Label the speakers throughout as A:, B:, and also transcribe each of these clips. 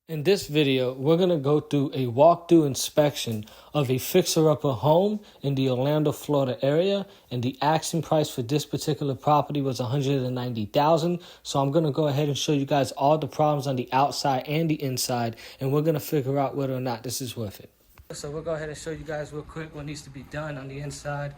A: In this video, we're going to go through a walkthrough inspection of a fixer-upper home in the Orlando, Florida area, and the asking price for this particular property was $190,000. So I'm going to go ahead and show you guys all the problems on the outside and the inside, and we're going to figure out whether or not this is worth it. So we'll go ahead and show you guys real quick what needs to be done on the inside.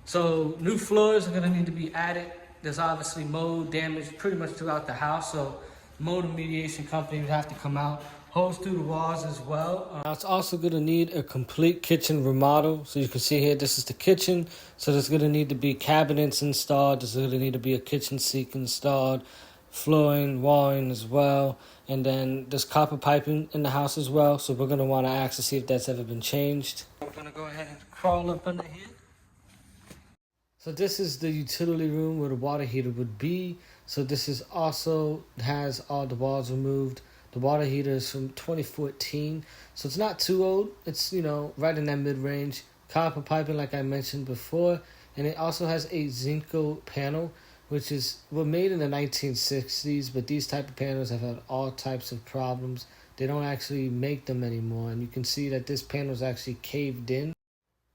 A: So new floors are going to need to be added. There's obviously mold damage pretty much throughout the house, so mold remediation company would have to come out, hose through the walls as well. Now it's also going to need a complete kitchen remodel. So you can see here, this is the kitchen. So there's going to need to be cabinets installed. There's going to need to be a kitchen sink installed, flooring, walling as well. And then there's copper piping in the house as well. So we're going to want to ask to see if that's ever been changed. I'm going to go ahead and crawl up under here. So this is the utility room where the water heater would be. So this is also has all the walls removed. The water heater is from 2014. So it's not too old. It's, right in that mid-range. Copper piping, like I mentioned before. And it also has a Zinco panel, which were made in the 1960s. But these type of panels have had all types of problems. They don't actually make them anymore. And you can see that this panel is actually caved in.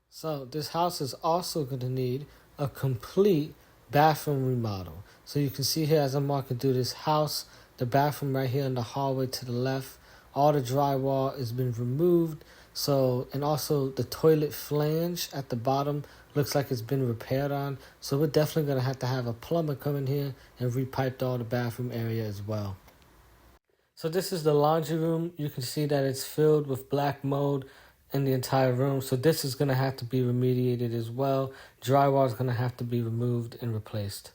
A: So this house is also going to need a complete bathroom remodel. So you can see here as I'm walking through this house, the bathroom right here in the hallway to the left, all the drywall has been removed. So, and also the toilet flange at the bottom looks like it's been repaired on. So we're definitely going to have a plumber come in here and repipe all the bathroom area as well. So this is the laundry room. You can see that it's filled with black mold in the entire room. So this is going to have to be remediated as well. Drywall is going to have to be removed and replaced.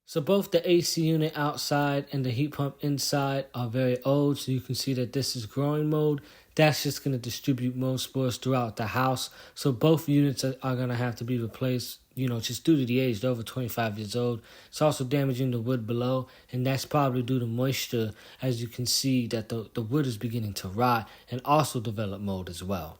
A: So both the AC unit outside and the heat pump inside are very old. So you can see that this is growing mold. That's just going to distribute mold spores throughout the house. So both units are going to have to be replaced, just due to the age. They're over 25 years old. It's also damaging the wood below. And that's probably due to moisture. As you can see that the wood is beginning to rot and also develop mold as well.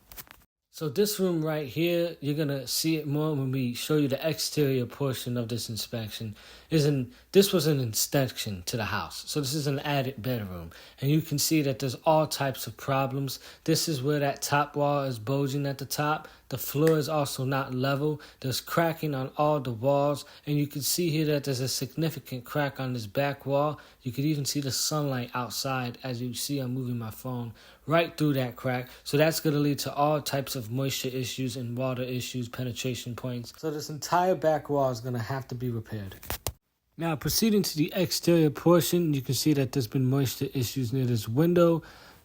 A: So this room right here, you're going to see it more when we show you the exterior portion of this inspection. This was an extension to the house. So this is an added bedroom. And you can see that there's all types of problems. This is where that top wall is bulging at the top. The floor is also not level. There's cracking on all the walls. And you can see here that there's a significant crack on this back wall. You could even see the sunlight outside, as you see I'm moving my phone, right through that crack. So that's going to lead to all types of moisture issues and water issues, penetration points. So this entire back wall is going to have to be repaired. Now, proceeding to the exterior portion, you can see that there's been moisture issues near this window.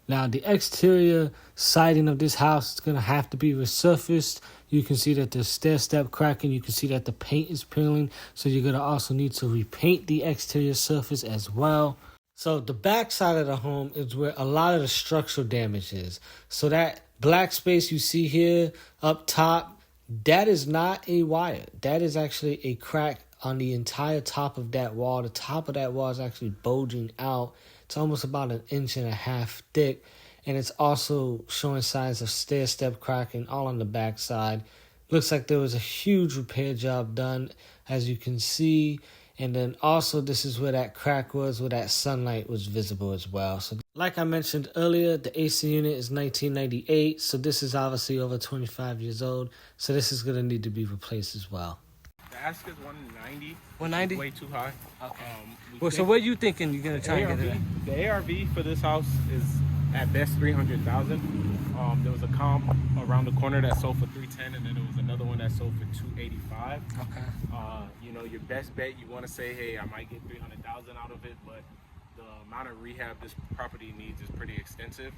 A: Now, the exterior siding of this house is going to have to be resurfaced. You can see that there's stair step cracking. You can see that the paint is peeling. So you're going to also need to repaint the exterior surface as well. So the back side of the home is where a lot of the structural damage is. So that black space you see here up top, that is not a wire. That is actually a crack on the entire top of that wall. The top of that wall is actually bulging out. It's almost about 1.5 inches thick. And it's also showing signs of stair step cracking all on the back side. Looks like there was a huge repair job done, as you can see. And then also this is where that crack was, where that sunlight was visible as well. So like I mentioned earlier, the AC unit is 1998. So this is obviously over 25 years old. So this is going to need to be replaced as well.
B: The ask is 190.
A: 190?
B: Way too high.
A: Okay. So what are you thinking you're going to try and get it at?
B: The ARV for this house is at best 300,000. There was a comp around the corner that sold for 310, and then there was another one that sold for 285.
A: Okay.
B: Your best bet, you want to say, hey, I might get 300,000 out of it, but the amount of rehab this property needs is pretty extensive.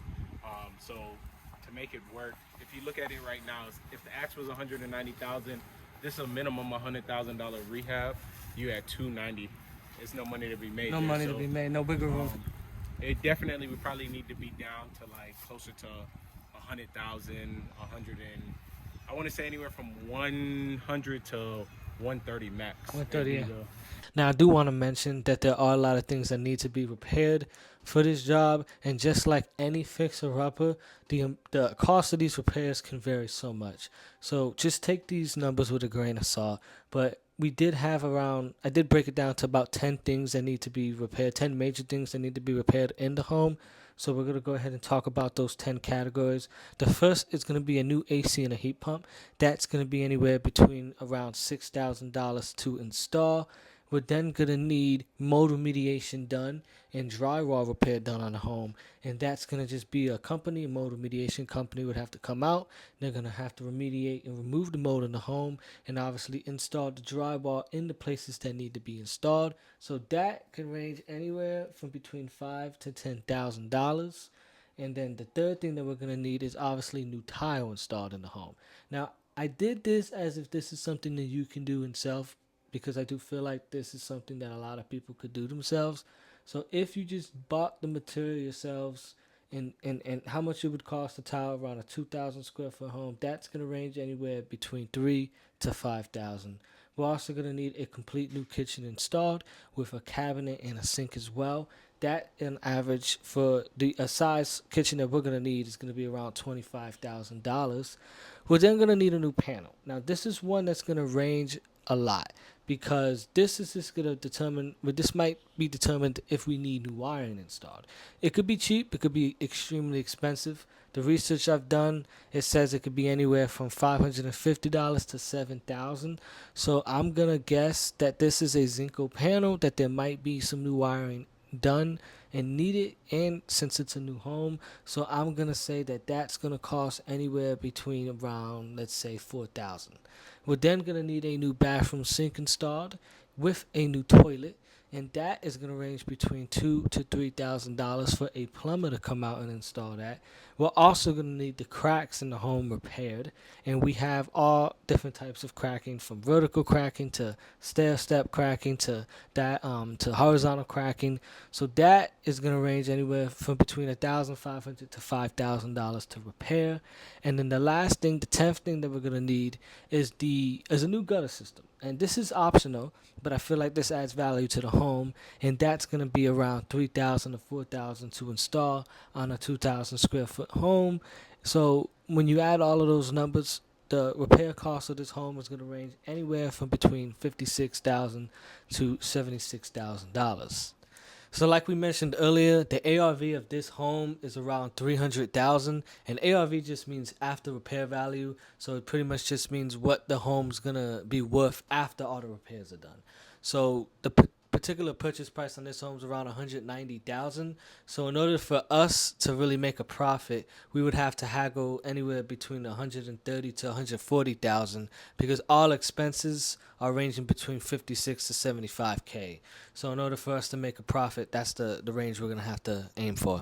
B: So to make it work, if you look at it right now, if the ask was 190,000, this is a minimum $100,000 rehab. You at 290. There's no money to be made.
A: No money to be made. No bigger room.
B: It definitely would probably need to be down to like closer to 100,000, 100 and I want to say anywhere from 100 to 130 max.
A: 130. Yeah. Now I do want to mention that there are a lot of things that need to be repaired for this job, and just like any fixer-upper, the cost of these repairs can vary so much. So just take these numbers with a grain of salt. But we did have I did break it down to about 10 things that need to be repaired, 10 major things that need to be repaired in the home. So we're going to go ahead and talk about those 10 categories. The first is going to be a new AC and a heat pump. That's going to be anywhere between around $6,000 to install. We're then going to need mold remediation done and drywall repair done on the home. And that's going to just be a company, a mold remediation company would have to come out. They're going to have to remediate and remove the mold in the home and obviously install the drywall in the places that need to be installed. So that can range anywhere from between $5,000 to $10,000. And then the third thing that we're going to need is obviously new tile installed in the home. Now, I did this as if this is something that you can do in self, because I do feel like this is something that a lot of people could do themselves. So if you just bought the material yourselves and how much it would cost to tile around a 2,000 square foot home, that's going to range anywhere between 3 to 5,000. We're also going to need a complete new kitchen installed with a cabinet and a sink as well. That, in average, for the size kitchen that we're going to need is going to be around $25,000. We're then going to need a new panel. Now, this is one that's going to range a lot, because this is just going to determine, but this might be determined if we need new wiring installed. It could be cheap, it could be extremely expensive. The research I've done, it says it could be anywhere from $550 to $7,000. So I'm gonna guess that this is a Zinco panel, that there might be some new wiring done and needed, and since it's a new home, so I'm gonna say that that's gonna cost anywhere between around, let's say, $4,000. We're then gonna need a new bathroom sink installed with a new toilet, and that is going to range between $2,000 to $3,000 for a plumber to come out and install that. We're also going to need the cracks in the home repaired, and we have all different types of cracking, from vertical cracking to stair step cracking to that to horizontal cracking. So that is going to range anywhere from between $1,500 to $5,000 to repair. And then the last thing, the 10th thing that we're going to need is a new gutter system, and this is optional, but I feel like this adds value to the home, and that's going to be around $3,000 to $4,000 to install on a 2,000 square foot home. So when you add all of those numbers, the repair cost of this home is going to range anywhere from between $56,000 to $76,000. So like we mentioned earlier, the ARV of this home is around $300,000, and ARV just means after repair value. So it pretty much just means what the home's gonna be worth after all the repairs are done. So the particular purchase price on this home is around $190,000. So in order for us to really make a profit, we would have to haggle anywhere between $130,000 to $140,000, because all expenses are ranging between $56,000 to $75,000. So in order for us to make a profit, that's the range we're gonna have to aim for.